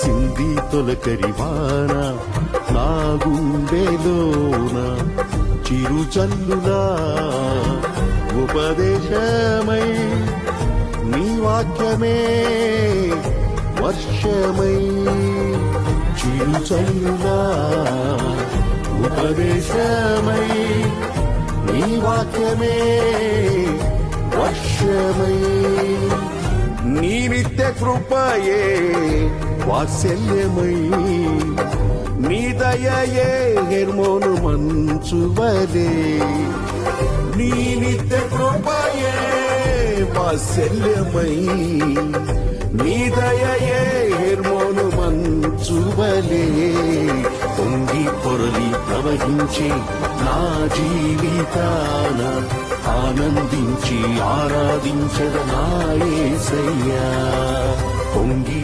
కురిసింది తొలకరివాన నా గుండెలోన చిరుచల్లులా ఉపదేశమై నీ వాక్యమే వర్షమై చిరుచల్లులా ఉపదేశమై నీ వాక్యమే వర్షమై నీ నిత్య కృపయే వాత్సల్యమై నీ దయయే హెర్మోను మంచువలే నీ నిత్య కృపయే వాత్సల్యమై నీ దయయే హెర్మోను మంచువలే పొంగి పొరలి ప్రవహించే నా జీవితాన ఆనందించి ఆరాధించద నా యేసయ్యా పొంగి